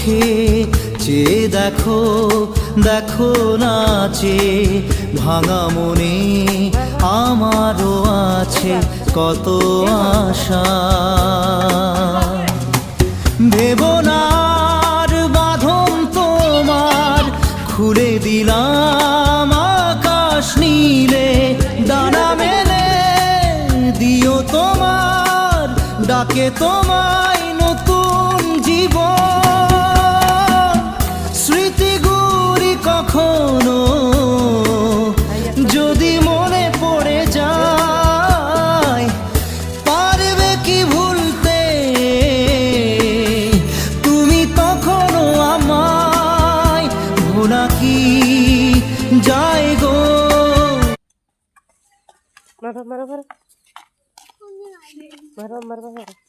চোখে চেয়ে দেখো, দেখো নাচে ভাঙা মনে আমারও আছে কত আশা। ভেবো না আর বাঁধন তোমার, খুলে দিলাম আকাশ নীলে, ডানা মেলে দিও তোমার ডাকে তোমায় নতুন জীবন। স্মৃতিগুলি কখনো যদি মনে পড়ে যায়, পারবে কি ভুলতে তুমি তখনও আমায়? ভোলা কি যায় গো। মারো মারো মারো মারো মারো মারো।